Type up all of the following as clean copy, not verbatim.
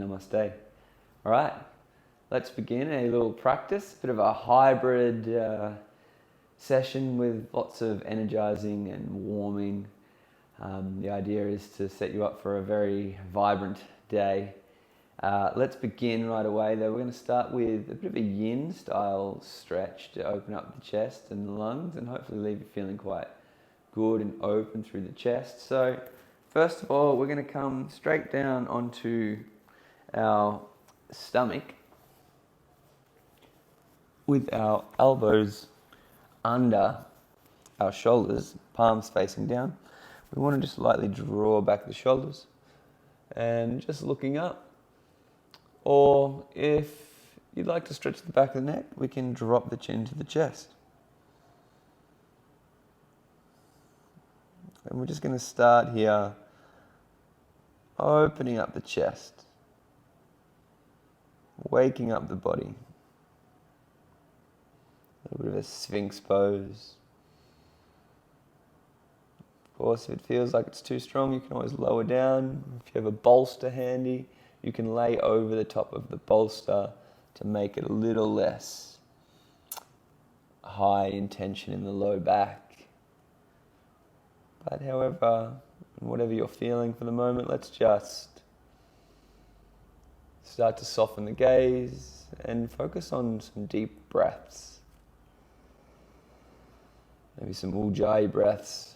namaste. All right, let's begin a little practice, bit of a hybrid session with lots of energizing and warming. The idea is to set you up for a very vibrant day. Let's begin right away though. We're going to start with a bit of a yin style stretch to open up the chest and the lungs and hopefully leave you feeling quite good and open through the chest. So first of all, we're going to come straight down onto our stomach with our elbows under our shoulders, palms facing down. We want to just lightly draw back the shoulders and just looking up. Or if you'd like to stretch the back of the neck, we can drop the chin to the chest. And we're just going to start here, opening up the chest, waking up the body. A little bit of a sphinx pose. Of course, if it feels like it's too strong, you can always lower down. If you have a bolster handy, you can lay over the top of the bolster to make it a little less high in tension in the low back. But however, whatever you're feeling for the moment, let's just start to soften the gaze and focus on some deep breaths. Maybe some Ujjayi breaths.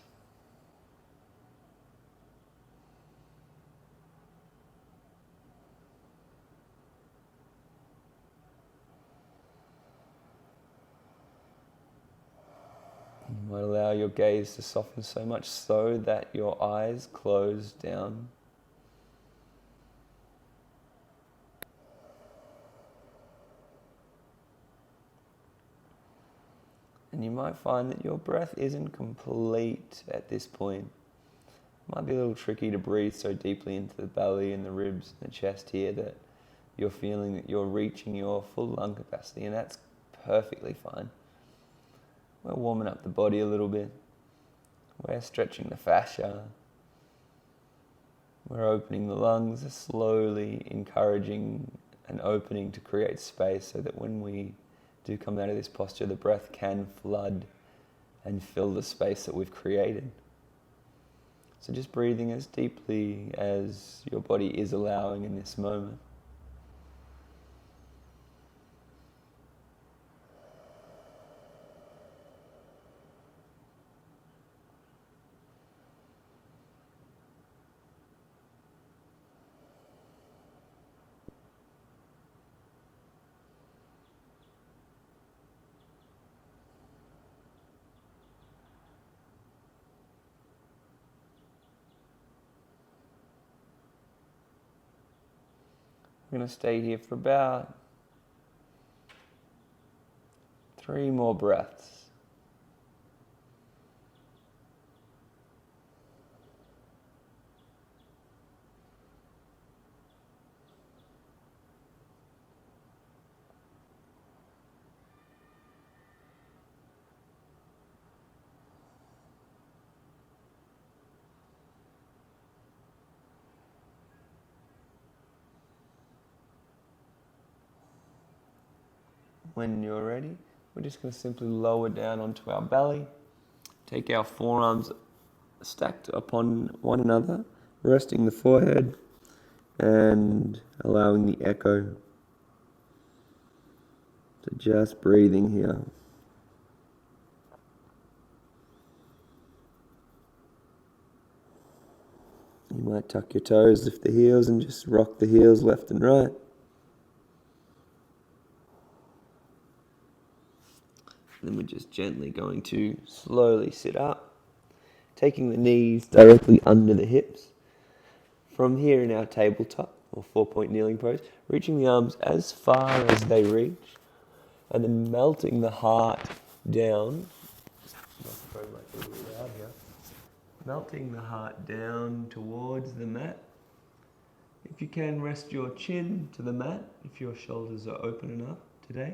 You might allow your gaze to soften so much so that your eyes close down. And you might find that your breath isn't complete at this point. It might be a little tricky to breathe so deeply into the belly and the ribs and the chest here that you're feeling that you're reaching your full lung capacity, and that's perfectly fine. We're warming up the body a little bit. We're stretching the fascia. We're opening the lungs, slowly encouraging an opening to create space so that when we do come out of this posture, the breath can flood and fill the space that we've created. So just breathing as deeply as your body is allowing in this moment. We're going to stay here for about 3 more breaths. When you're ready, we're just going to simply lower down onto our belly, take our forearms stacked upon one another, resting the forehead and allowing the echo. So just breathing here. You might tuck your toes, lift the heels and just rock the heels left and right. Then we're just gently going to slowly sit up, taking the knees directly under the hips. From here in our tabletop, or 4-point kneeling pose, reaching the arms as far as they reach, and then melting the heart down. Melting the heart down towards the mat. If you can, rest your chin to the mat if your shoulders are open enough today.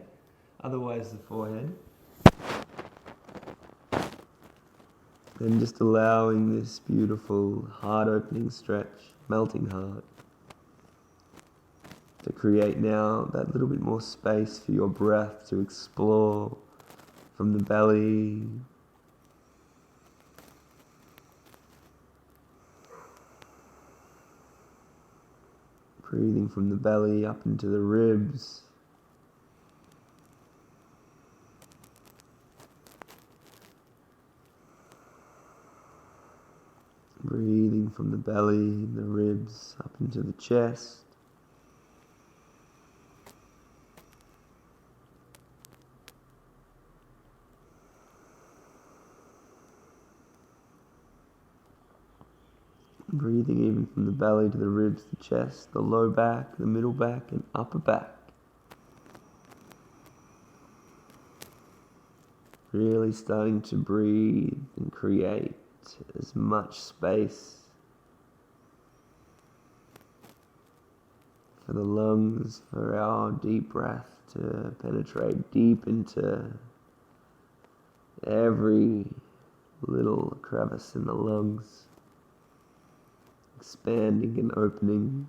Otherwise, the forehead. And just allowing this beautiful heart-opening stretch, melting heart. create now that little bit more space for your breath to explore from the belly. Breathing from the belly up into the ribs. Breathing from the belly, the ribs, up into the chest. Breathing even from the belly to the ribs, the chest, the low back, the middle back, and upper back. Really starting to breathe and create as much space for the lungs, for our deep breath to penetrate deep into every little crevice in the lungs, expanding and opening.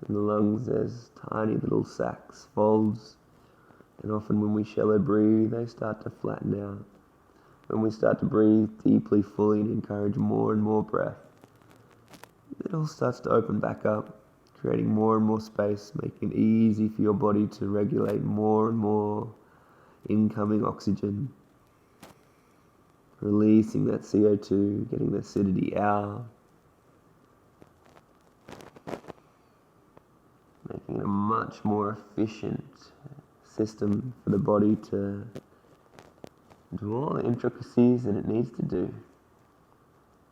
In the lungs there's tiny little sacs, folds, and often when we shallow breathe they start to flatten out. When we start to breathe deeply, fully, and encourage more and more breath, it all starts to open back up, creating more and more space, making it easy for your body to regulate more and more incoming oxygen, releasing that CO2, getting the acidity out, making it a much more efficient system for the body to do all the intricacies that it needs to do.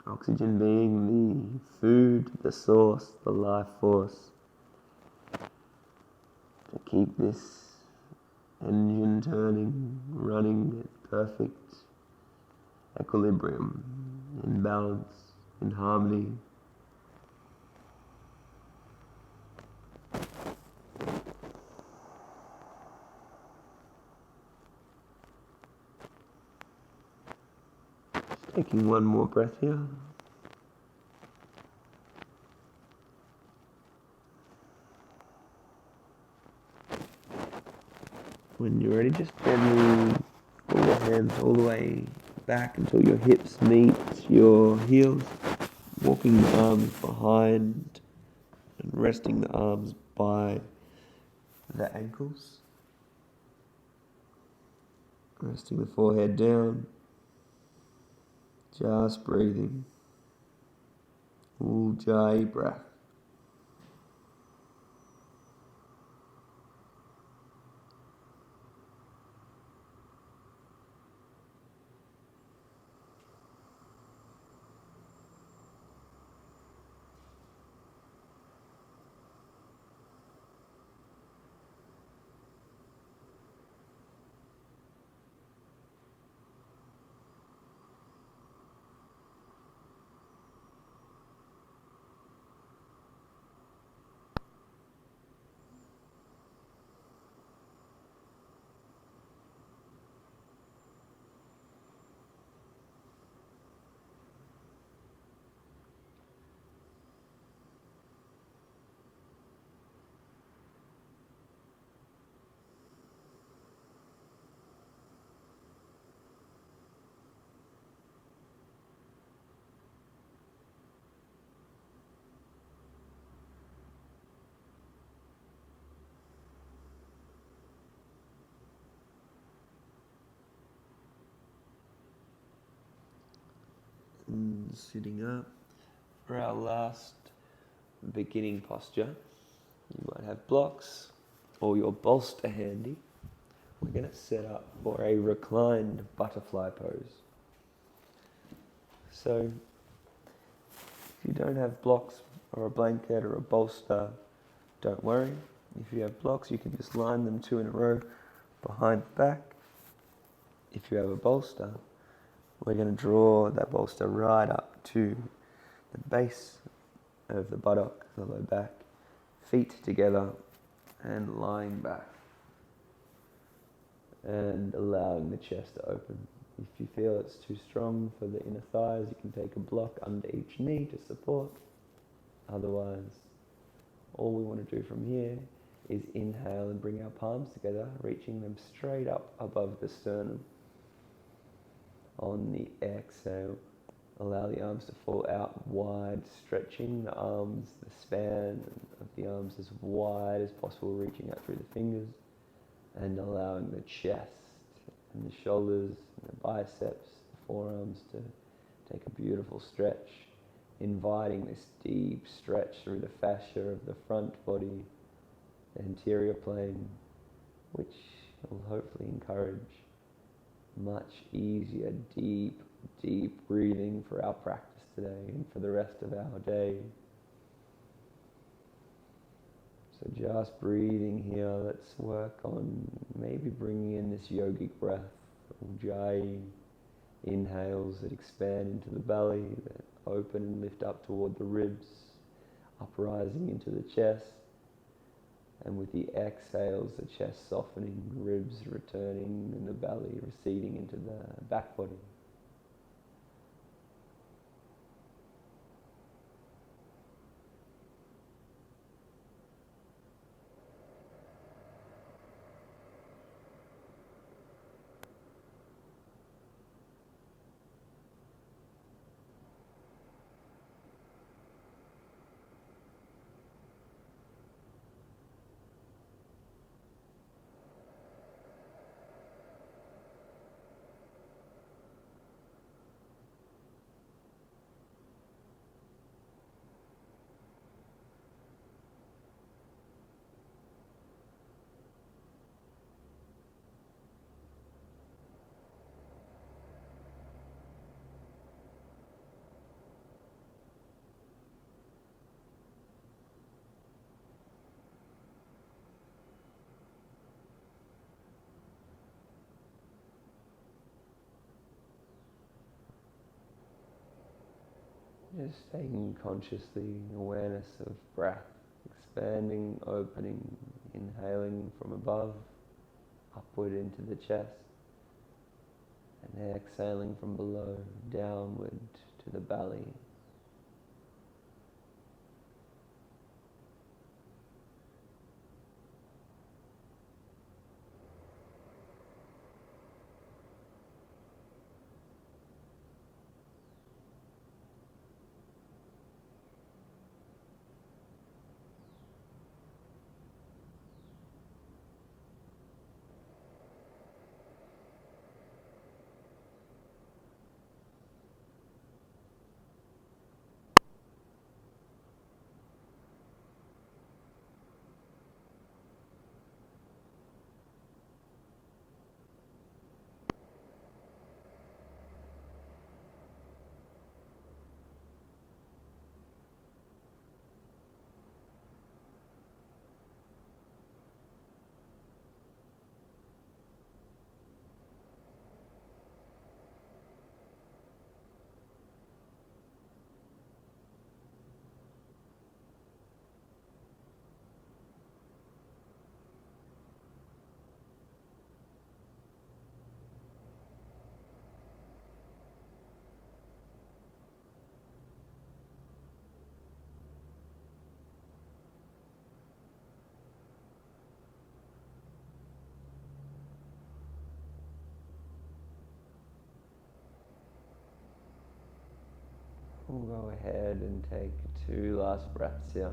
Oxygen being the food, the source, the life force to keep this engine turning, running at perfect equilibrium, in balance, in harmony. Just taking one more breath here. When you're ready, just gently pull your hands all the way back until your hips meet your heels, walking the arms behind and resting the arms by the ankles, resting the forehead down, just breathing, Ujjayi breath. And sitting up for our last beginning posture. You might have blocks or your bolster handy. We're going to set up for a reclined butterfly pose. So if you don't have blocks or a blanket or a bolster, don't worry. If you have blocks, you can just line them 2 in a row behind the back. If you have a bolster, we're going to draw that bolster right up to the base of the buttock, the low back, feet together and lying back and allowing the chest to open. If you feel it's too strong for the inner thighs, you can take a block under each knee to support. Otherwise, All we want to do from here is inhale and bring our palms together, reaching them straight up above the sternum. On the exhale, allow the arms to fall out wide, stretching the arms, the span of the arms as wide as possible, reaching out through the fingers, and allowing the chest and the shoulders and the biceps, the forearms to take a beautiful stretch, inviting this deep stretch through the fascia of the front body, the anterior plane, which will hopefully encourage much easier, deep breathing for our practice today and for the rest of our day. So just breathing here, let's work on maybe bringing in this yogic breath, Ujjayi, inhales that expand into the belly, that open and lift up toward the ribs, uprising into the chest, and with the exhales, the chest softening, ribs returning, and the belly receding into the back body. Just taking consciously awareness of breath, expanding, opening, inhaling from above, upward into the chest, and exhaling from below, downward to the belly. We'll go ahead and take 2 last breaths here.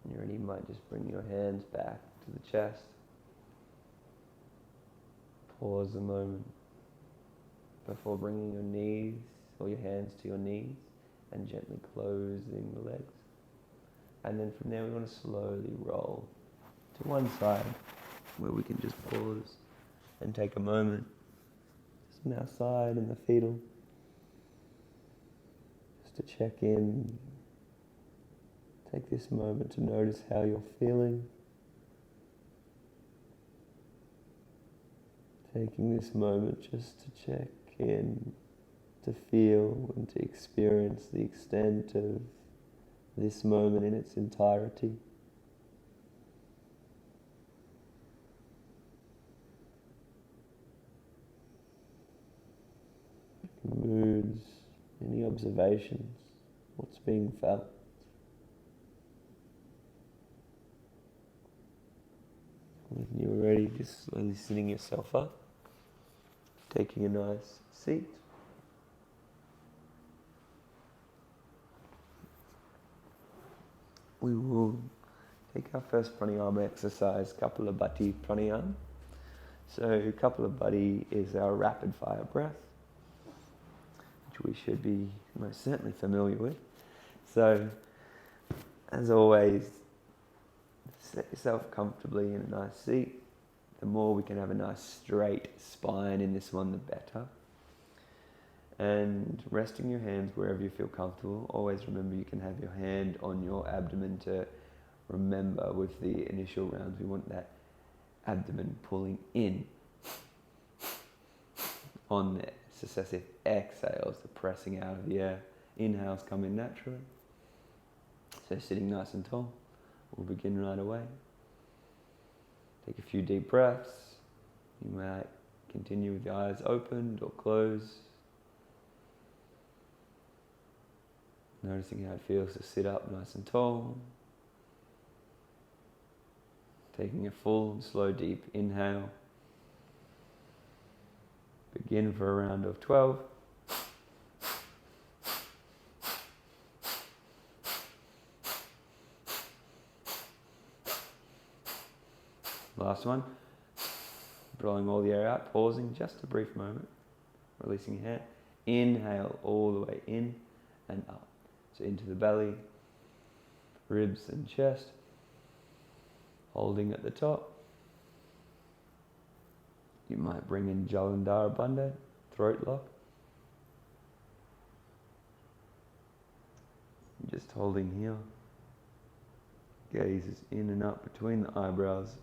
When you're ready, you might just bring your hands back to the chest. Pause a moment before bringing your knees or your hands to your knees and gently closing the legs. And then from there we want to slowly roll to one side where we can just pause and take a moment just on our side in the fetal just to check in. Take this moment to notice how you're feeling. Taking this moment just to check in, to feel and to experience the extent of this moment in its entirety. moods, any observations, what's being felt. When you're ready, just slowly sitting yourself up, taking a nice seat. We will take our first pranayama exercise, Kapalabhati pranayama. So Kapalabhati is our rapid fire breath, which we should be most certainly familiar with. So, as always, set yourself comfortably in a nice seat. The more we can have a nice straight spine in this one, the better. And resting your hands wherever you feel comfortable. Always remember you can have your hand on your abdomen to remember with the initial rounds. We want that abdomen pulling in on the successive exhales, the pressing out of the air. Inhales come in naturally. So sitting nice and tall. We'll begin right away. Take a few deep breaths. You might continue with your eyes opened or closed. Noticing how it feels to sit up nice and tall. Taking a full, slow, deep inhale. Begin for a round of 12. Last one. Blowing all the air out, pausing just a brief moment. Releasing your hand. Inhale all the way in and up. So into the belly, ribs and chest. Holding at the top. You might bring in Bandha, throat lock. Just holding here. Gaze is in and up between the eyebrows.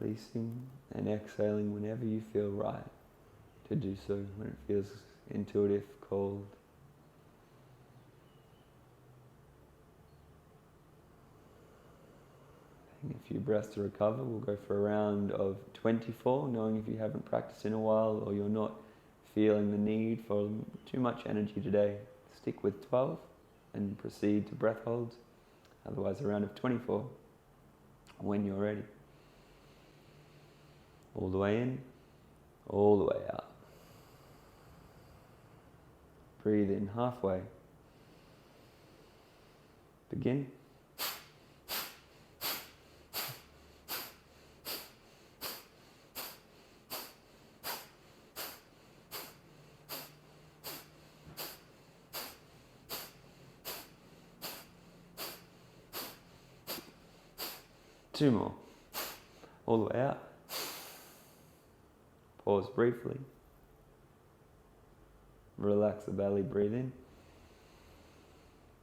Releasing and exhaling whenever you feel right to do so, when it feels intuitive, cold. Taking a few breaths to recover. We'll go for a round of 24, knowing if you haven't practiced in a while or you're not feeling the need for too much energy today, stick with 12 and proceed to breath holds. Otherwise, a round of 24 when you're ready. All the way in, all the way out. Breathe in halfway. Begin. Two more. All the way out. Pause briefly. Relax the belly, breathe in.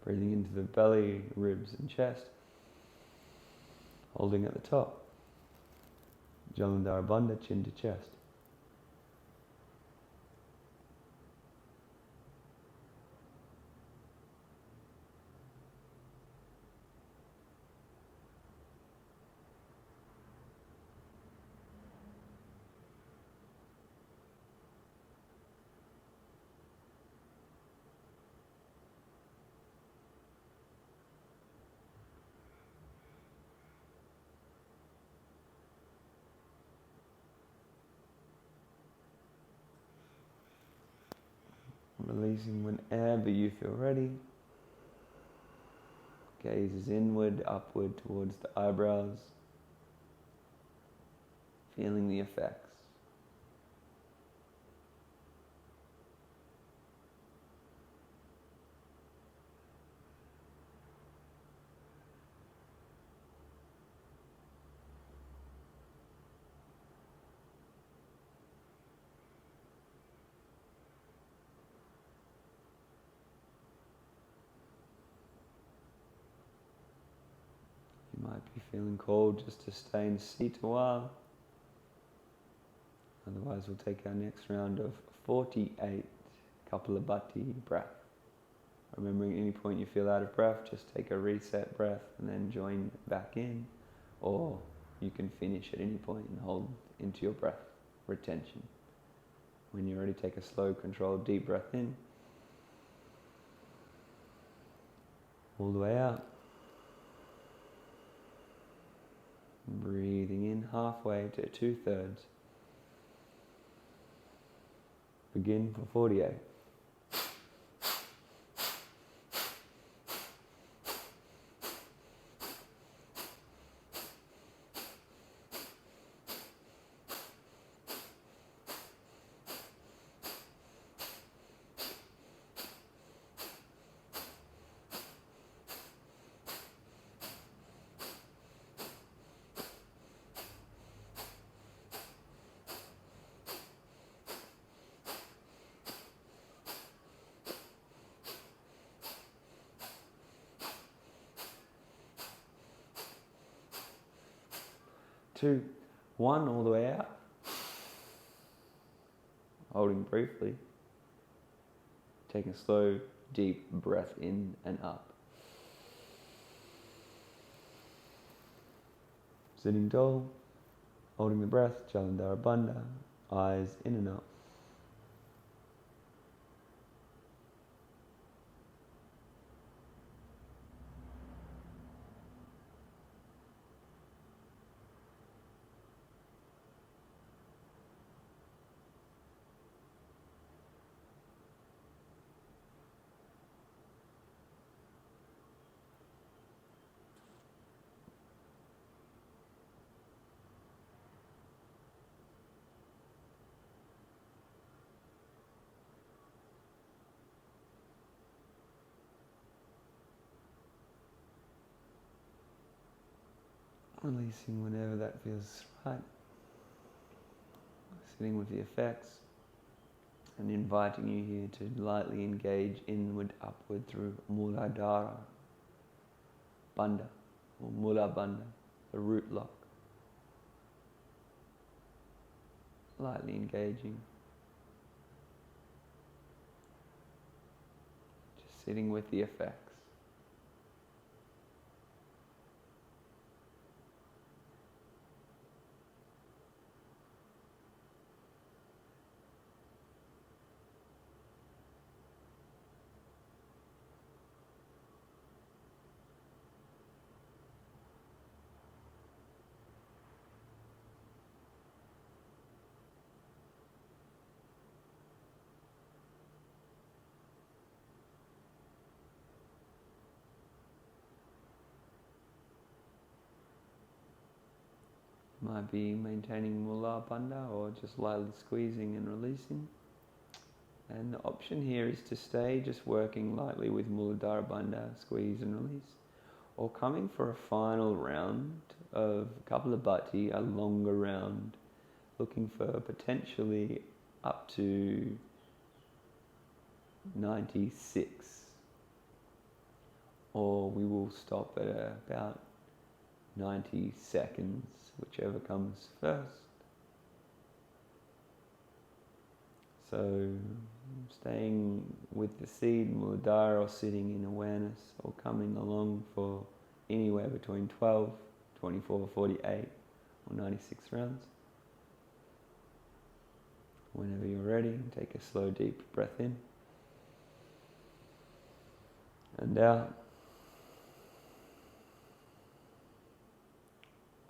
Breathing into the belly, ribs and chest. Holding at the top. Bandha, chin to chest. Releasing whenever you feel ready. Gaze is inward, upward towards the eyebrows. Feeling the effects. You might be feeling called just to stay in seat a while. Otherwise, we'll take our next round of 48 Kapalabhati breath. Remembering at any point you feel out of breath, just take a reset breath and then join back in. Or you can finish at any point and hold into your breath, retention. When you're ready, take a slow, controlled, deep breath in. All the way out. Breathing in halfway to 2/3. Begin for 48. Two, one, all the way out. Holding briefly. Taking a slow, deep breath in and up. Sitting tall, holding the breath, Jalandhara Bandha, eyes in and out. Releasing whenever that feels right. Sitting with the effects and inviting you here to lightly engage inward, upward through Muladhara Bandha or Mula Bandha, the root lock. Lightly engaging. Just sitting with the effects. Might be maintaining Mula Bandha or just lightly squeezing and releasing. And the option here is to stay just working lightly with Muladhara Bandha, squeeze and release. Or coming for a final round of Kapalabhati, a longer round, looking for potentially up to 96. Or we will stop at about 90 seconds, whichever comes first. So staying with the seed, Muladhara, or sitting in awareness, or coming along for anywhere between 12, 24, 48 or 96 rounds. Whenever you're ready, take a slow, deep breath in and out.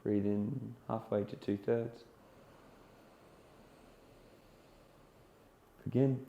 Breathe in halfway to 2/3. Begin.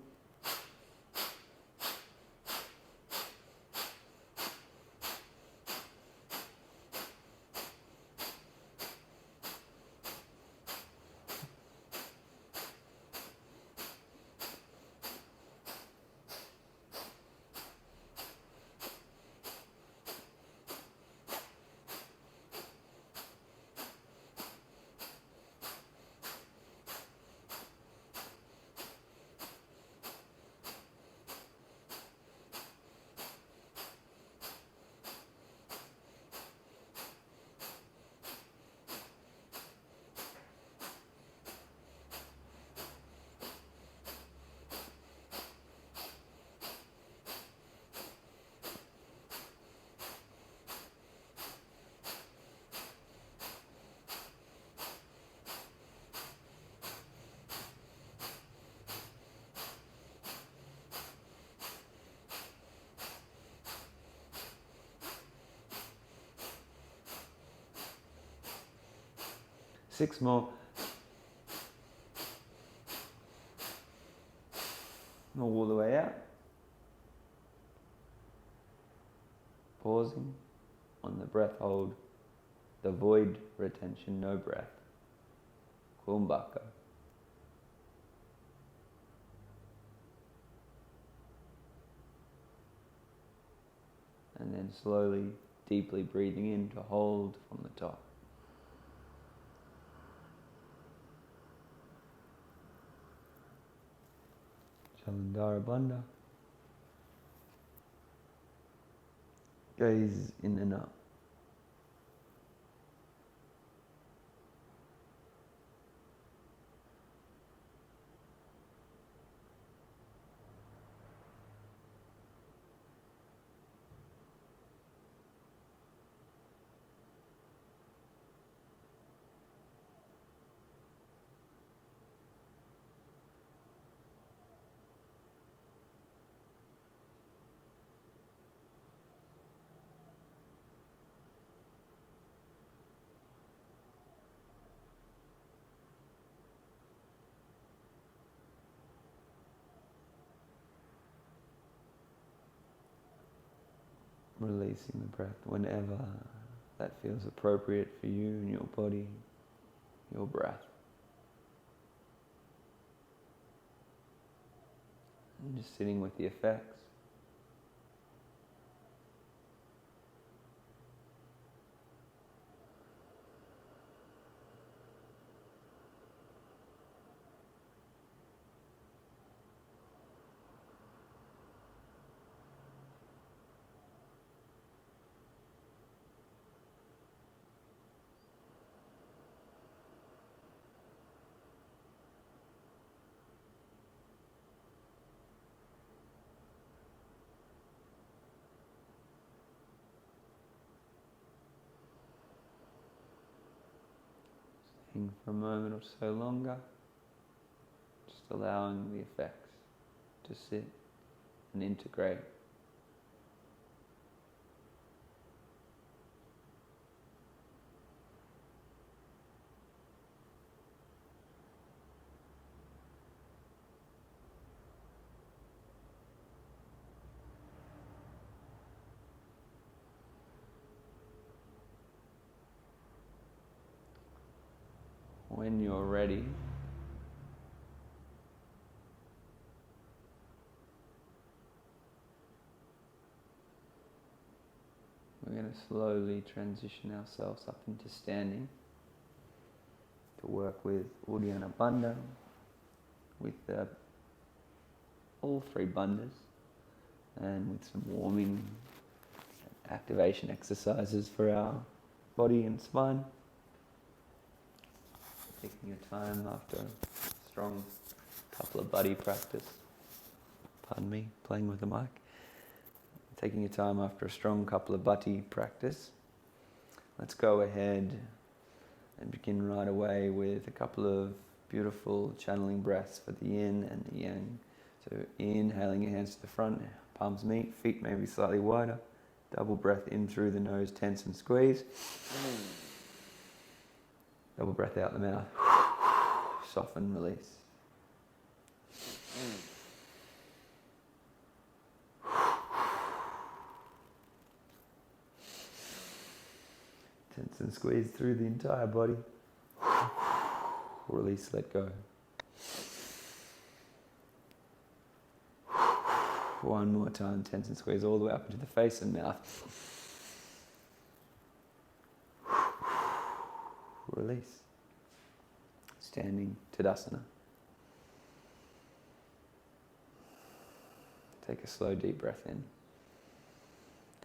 6 more. All the way out. Pausing on the breath hold. The void retention, no breath. Kumbhaka. And then slowly, deeply breathing in to hold from the top. Jalandhara Bandha. Gaze in and up. Releasing the breath whenever that feels appropriate for you and your body, your breath. And just sitting with the effects. For a moment or so longer, just allowing the effects to sit and integrate. When you're ready, we're going to slowly transition ourselves up into standing to work with Uddiyana Bandha, with all 3 bandhas, and with some warming activation exercises for our body and spine. Taking your time after a strong Kapalabhati practice. Pardon me, playing with the mic. Taking your time after a strong Kapalabhati practice. Let's go ahead and begin right away with a couple of beautiful channeling breaths for the yin and the yang. So inhaling your hands to the front, palms meet, feet maybe slightly wider. Double breath in through the nose, tense and squeeze. Double breath out the mouth. Soften, release. Tense and squeeze through the entire body. Release, let go. One more time, tense and squeeze all the way up into the face and mouth. Release. Standing Tadasana. Take a slow deep breath in.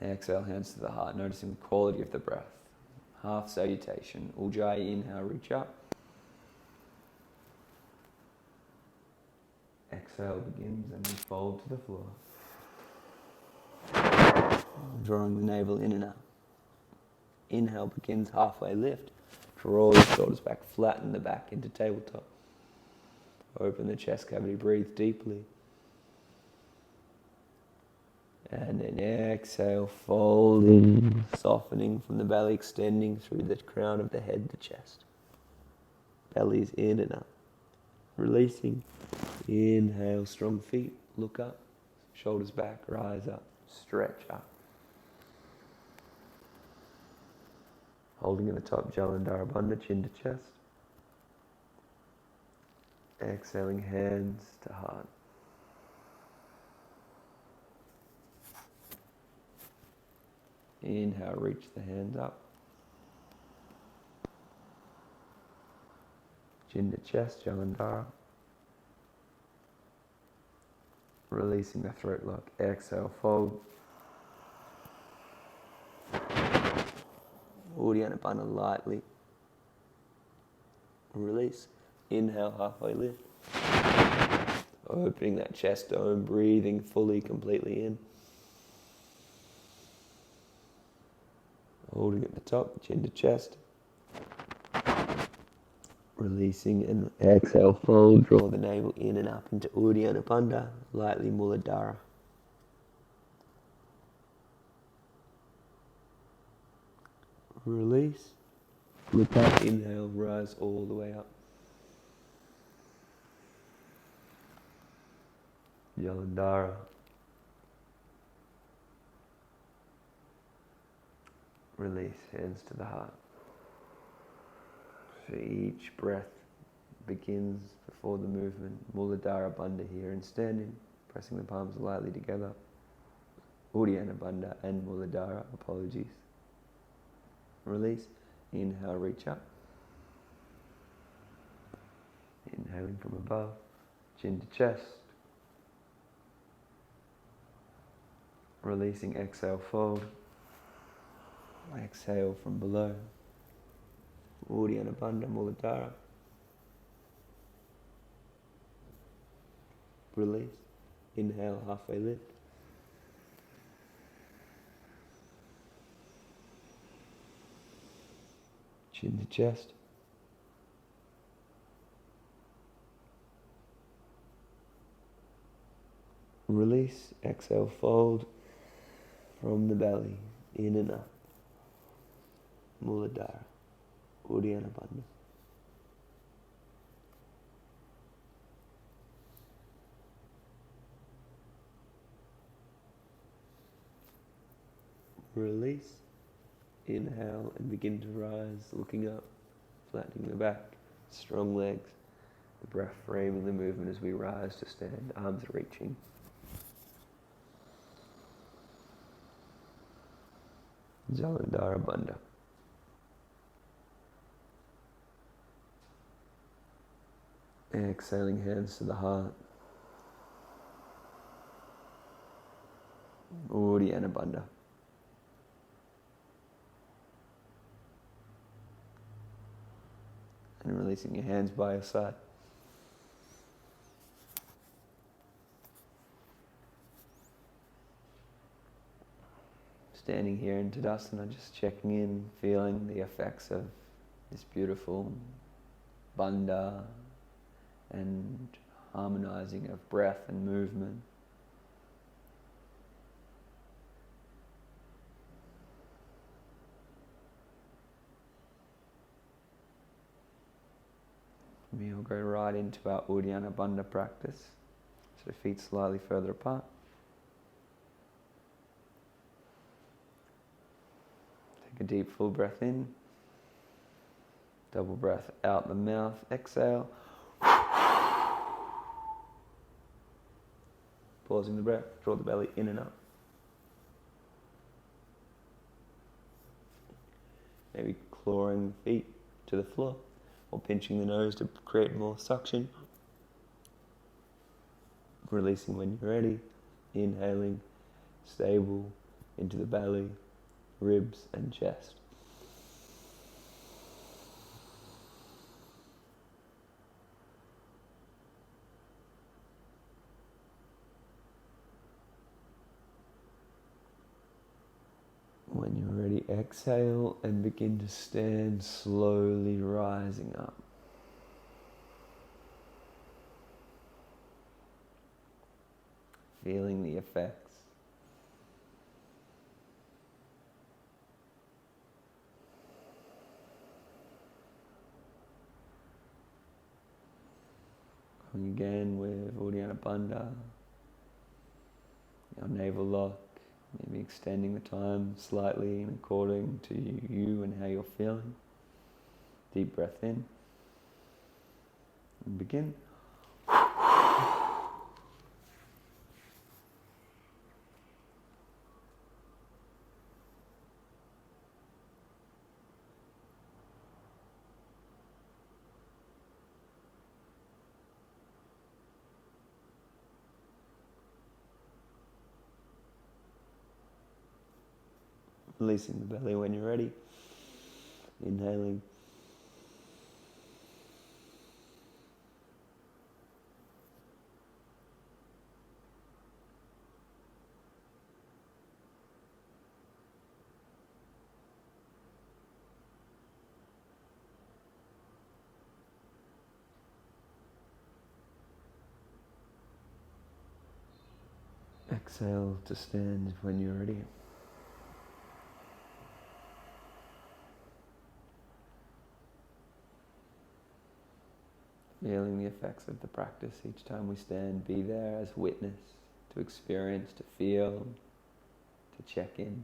Exhale, hands to the heart, noticing the quality of the breath. Half salutation. Ujjayi, inhale, reach up. Exhale begins and we fold to the floor. Drawing the navel in and out. Inhale begins halfway lift. Draw the shoulders back, flatten the back into tabletop. Open the chest cavity, breathe deeply. And then exhale, folding, softening from the belly, extending through the crown of the head to chest. belly's in and up. Releasing. Inhale, strong feet, look up, shoulders back, rise up, stretch up. Holding at the top, Jalandhara Bandha, chin to chest. Exhaling, hands to heart. Inhale, reach the hands up. Chin to chest, Jalandhara. Releasing the throat lock. Exhale, fold. Uddiyana Bandha lightly. Release. Inhale, halfway lift. Opening that chest dome, breathing fully, completely in. Holding at the top, chin to chest. Releasing and exhale, fold, draw the navel in and up into Uddiyana Bandha, lightly Muladhara. Release, look up, inhale, rise all the way up. Jalandhara. Release, hands to the heart. So each breath begins before the movement. Muladhara Bandha here, and standing, pressing the palms lightly together. Uddiyana Bandha and Muladhara, apologies. Release, inhale, reach up. Inhaling from above, chin to chest. Releasing, exhale, fold. Exhale from below. Uddiyana Bandha, Muladhara. Release. Inhale, halfway lift. Chin to chest. Release. Exhale, fold from the belly, in and up. Muladhara. Uddiyana Bandha. Release. Inhale and begin to rise, looking up, flattening the back, strong legs. The breath framing the movement as we rise to stand, arms reaching. Jalandhara Bandha. Exhaling, hands to the heart. Uddiyana Bandha. And releasing your hands by your side. Standing here in Tadasana, just checking in, feeling the effects of this beautiful bandha and harmonizing of breath and movement. We'll go right into our Uddiyana Bandha practice. So feet slightly further apart. Take a deep full breath in. Double breath out the mouth. Exhale. Pausing the breath. Draw the belly in and up. Maybe clawing the feet to the floor, or pinching the nose to create more suction. Releasing when you're ready. Inhaling, stable, into the belly, ribs and chest. When you're ready, exhale and begin to stand, slowly rising up. Feeling the effects. Coming again with Uddiyana Bandha, our navel lock, maybe extending the time slightly according to you and how you're feeling. Deep breath in and begin. Releasing the belly when you're ready. Inhaling. Exhale to stand when you're ready. Feeling the effects of the practice each time we stand. Be there as witness, to experience, to feel, to check in.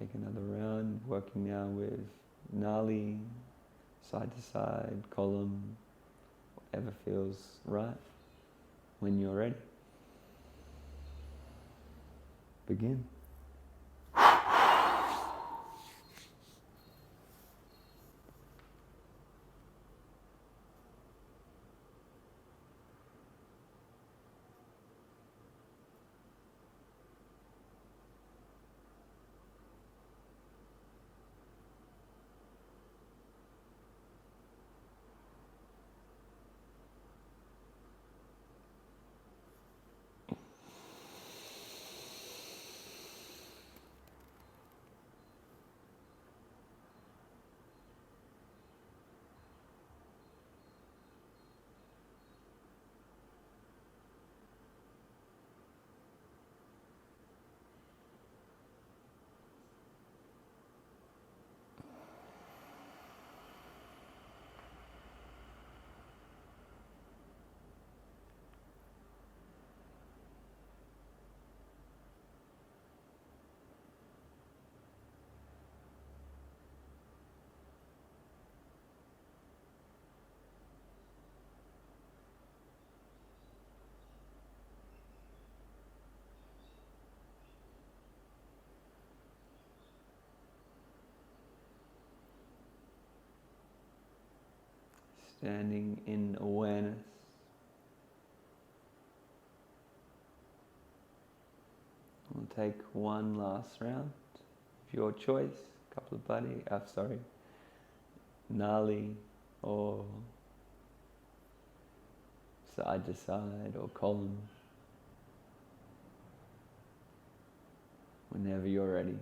Take another round, working now with Nali, side to side, column, whatever feels right. When you're ready, begin. Standing in awareness. We'll take one last round of your choice. Kapalabhati, Nali, or side to side, or column. Whenever you're ready.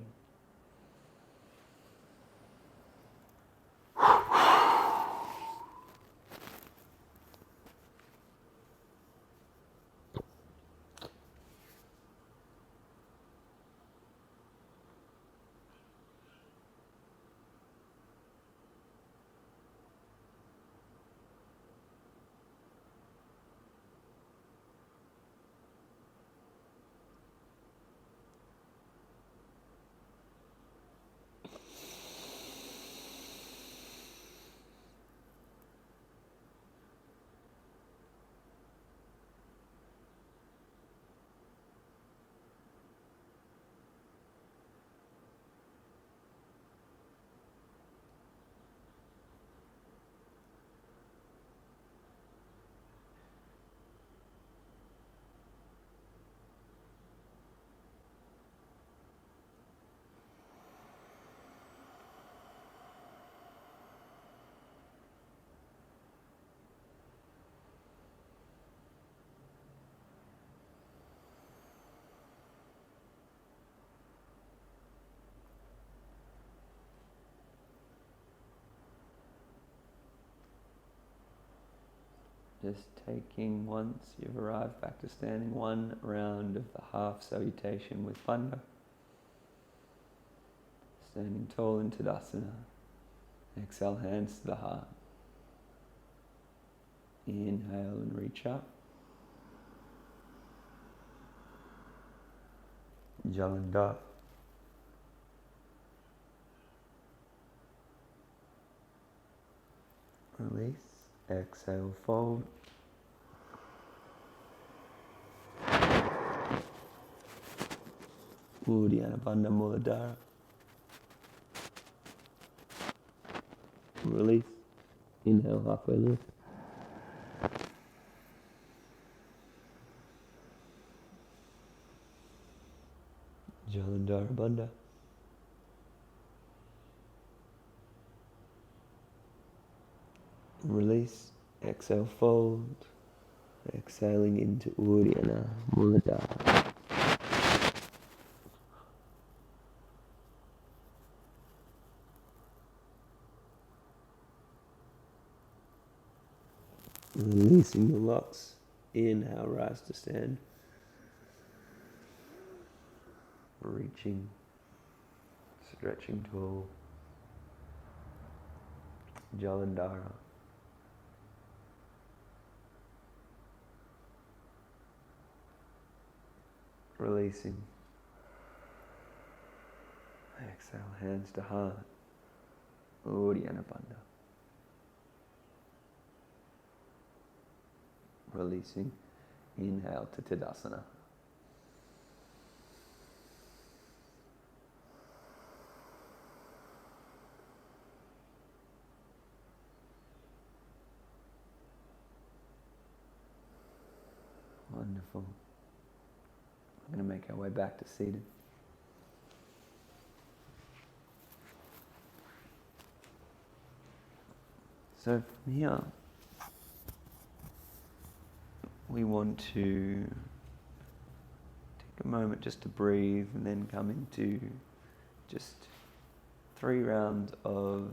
Just taking, once you've arrived back to standing, one round of the half salutation with Bandha. Standing tall in Tadasana. Exhale, hands to the heart. Inhale and reach up. Jalandhar. Release. Exhale, fold. Uddiyana Bandha Muladhara. Release. Inhale, halfway lift. Jalandhar Bandha. Release. Exhale, fold. Exhaling into Uddiyana Muladhara. Releasing the locks. Inhale, rise to stand. Reaching, stretching tall. Jalandhara. Releasing. Exhale, hands to heart. Uddiyana Bandha. Releasing. Inhale to Tadasana. Wonderful. We're going to make our way back to seated. So from here, we want to take a moment just to breathe and then come into just 3 rounds of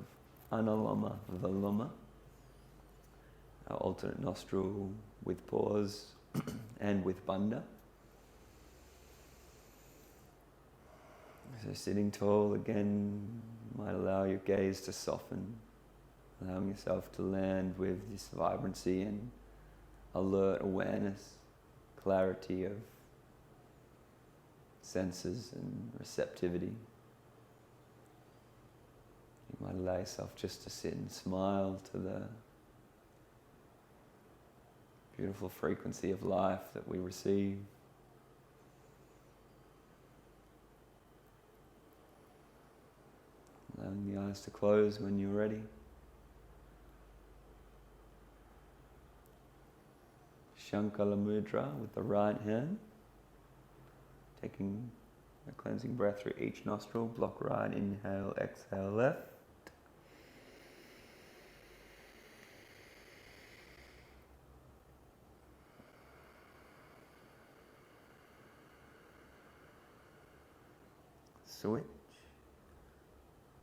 Analoma, Viloma, our alternate nostril with pause and with Bandha. So sitting tall again might allow your gaze to soften, allowing yourself to land with this vibrancy and alert awareness, clarity of senses and receptivity. You might allow yourself just to sit and smile to the beautiful frequency of life that we receive. Allowing the eyes to close when you're ready. Shankala Mudra with the right hand. Taking a cleansing breath through each nostril. Block right, inhale, exhale left. Switch.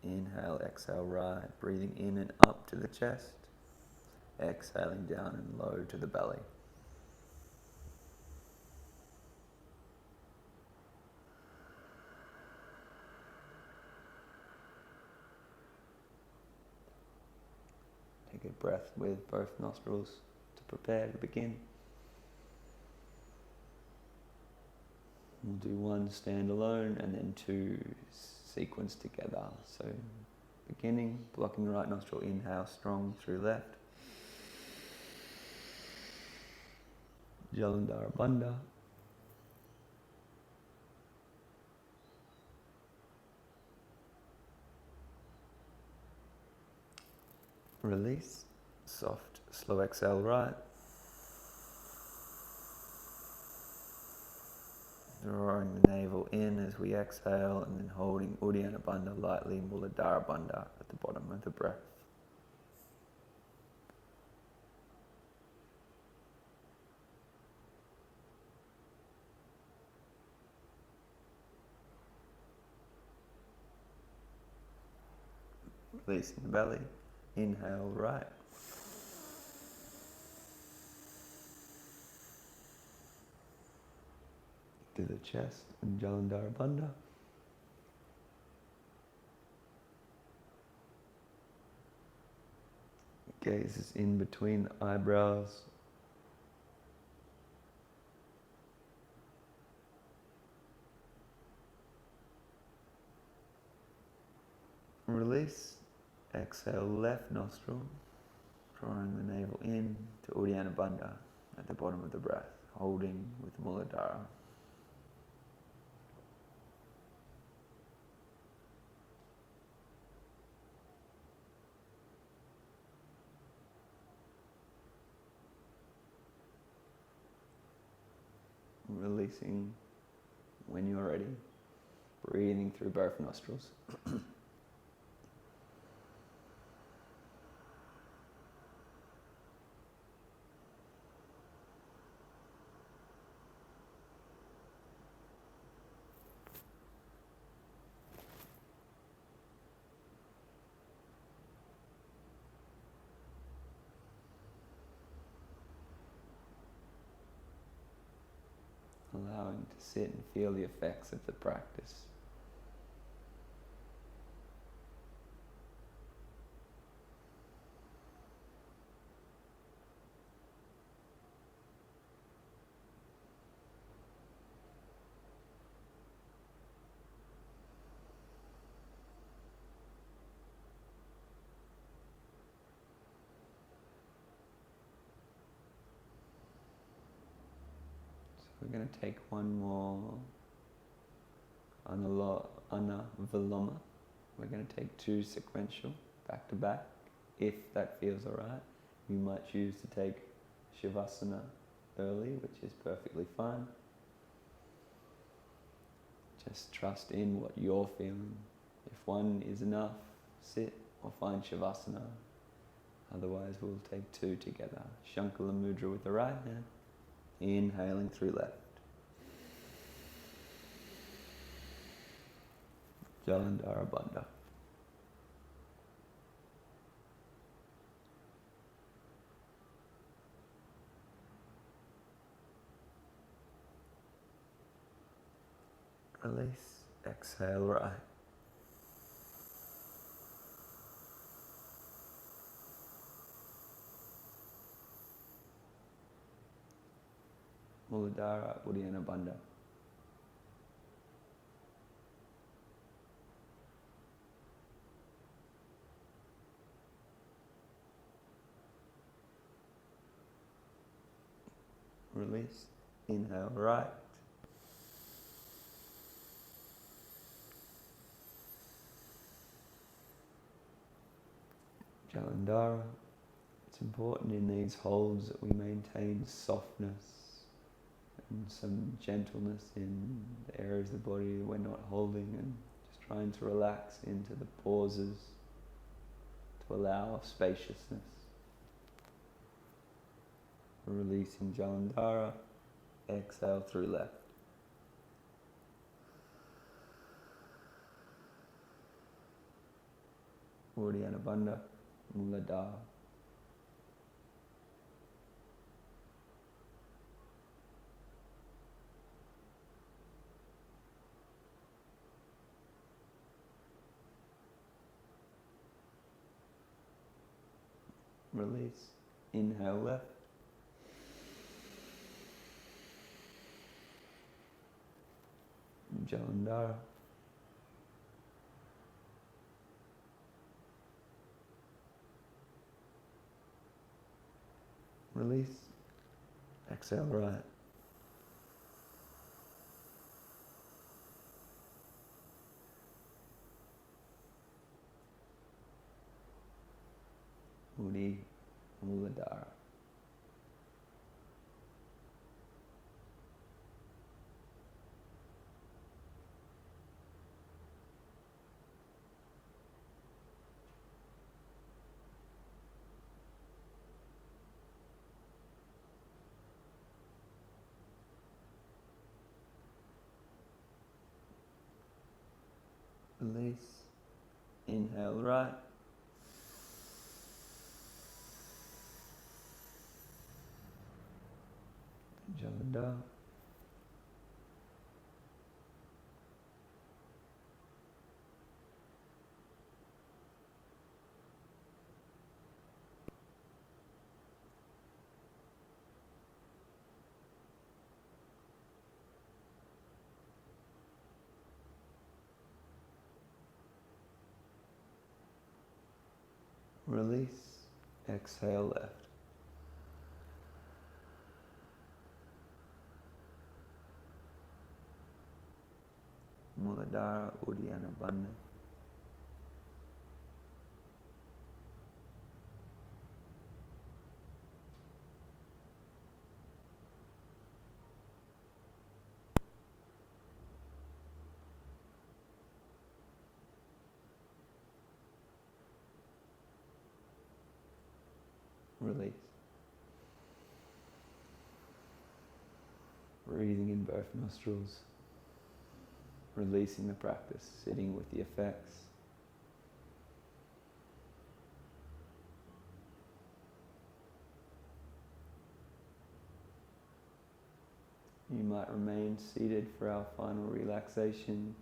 Inhale, exhale right, breathing in and up to the chest. Exhaling down and low to the belly. Take a breath with both nostrils to prepare to begin. We'll do 1 standalone and then 2 sequence together. So beginning, blocking the right nostril, inhale strong through left. Jalandhar Bandha. Release, soft, slow exhale right. Drawing the navel in as we exhale and then holding Uddiyana Bandha lightly, Muladhara Bandha at the bottom of the breath. Releasing the belly, inhale right. to the chest and Jalandhara Bandha. Gaze is in between the eyebrows. Release. Exhale left nostril, drawing the navel in to Uddiyana Bandha at the bottom of the breath, holding with Muladhara. Releasing when you're ready, breathing through both nostrils. Allowing to sit and feel the effects of the practice. We're going to take one more Viloma. We're going to take 2 sequential, back to back, if that feels alright. You might choose to take Shavasana early, which is perfectly fine. Just trust in what you're feeling. If one is enough, sit or find Shavasana. Otherwise, we'll take 2 together. Shankala Mudra with the right hand. Inhaling through left. Jalandhara Bandha. Release. Exhale right. Muladhara Uddiyana Bandha. Release. Inhale right. Jalandhara. It's important in these holds that we maintain softness and some gentleness in the areas of the body that we're not holding, and just trying to relax into the pauses to allow spaciousness. Releasing Jalandhara, exhale through left. Uddiyana Bandha, Muladhara. Release. Inhale left. Jalandhara. Release. Exhale right. Uddiyana Muladhara. Release. Inhale right. Jalandhara. Release. Exhale left. Muladhara Uddiyana Bandha. Release. Breathing in both nostrils. Releasing the practice, sitting with the effects. You might remain seated for our final relaxation,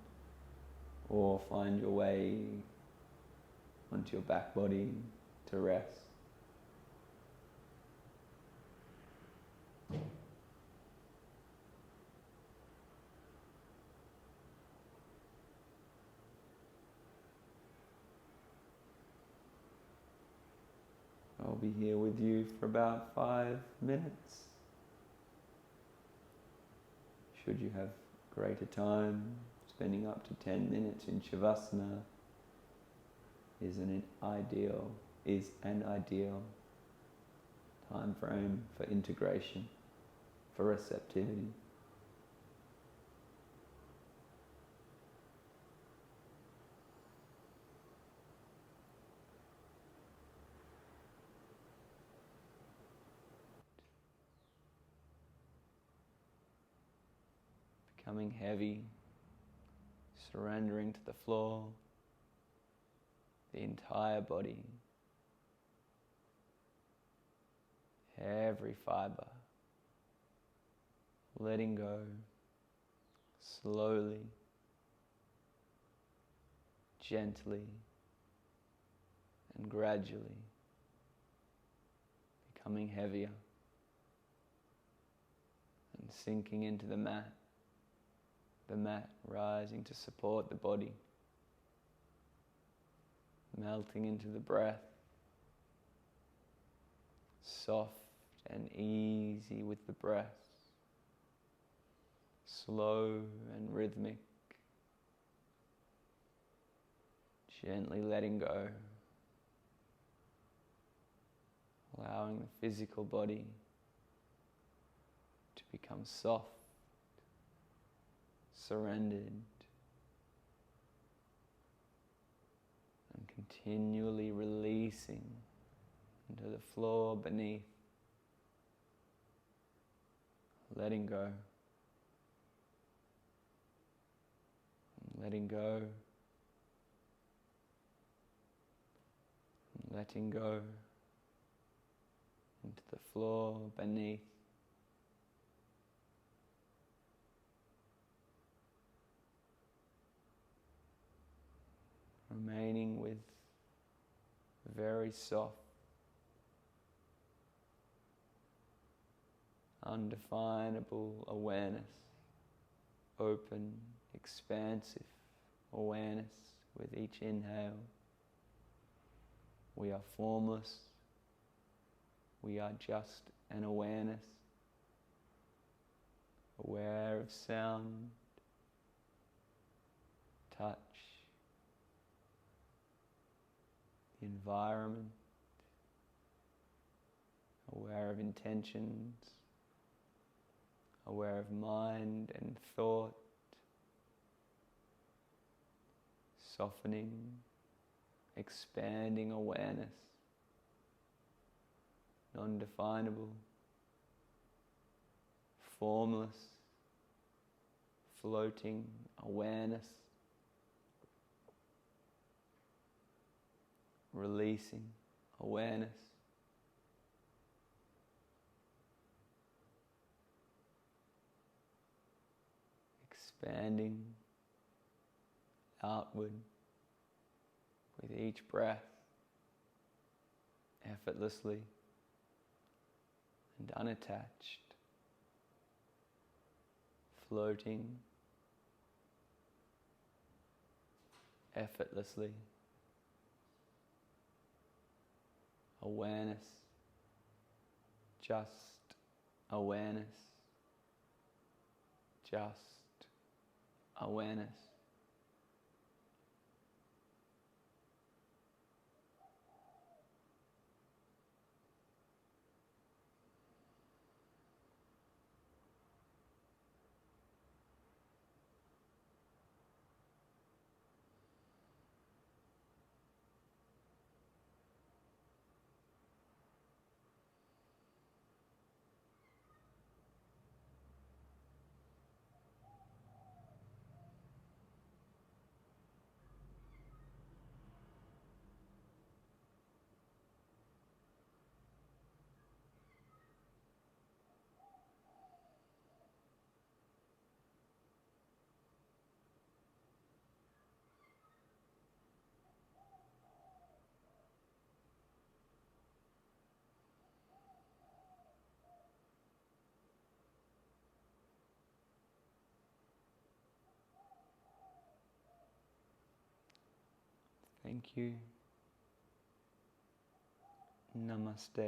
or find your way onto your back body to rest. I'll be here with you for about 5 minutes. Should you have greater time, spending up to 10 minutes in Shavasana is an ideal time frame for integration, for receptivity. Becoming heavy, surrendering to the floor, the entire body, every fiber, letting go slowly, gently, and gradually, becoming heavier and sinking into the mat rising to support the body, melting into the breath, soft and easy with the breath, slow and rhythmic, gently letting go, allowing the physical body to become soft, surrendered, and continually releasing into the floor beneath, letting go, and letting go, and letting go into the floor beneath. Remaining with very soft, undefinable awareness, open, expansive awareness with each inhale. We are formless. We are just an awareness, aware of sound, touch, the environment, aware of intentions, aware of mind and thought, softening, expanding awareness, non-definable, formless, floating awareness, releasing awareness, expanding outward with each breath, effortlessly and unattached, floating effortlessly awareness, just awareness, just awareness. Thank you. Namaste.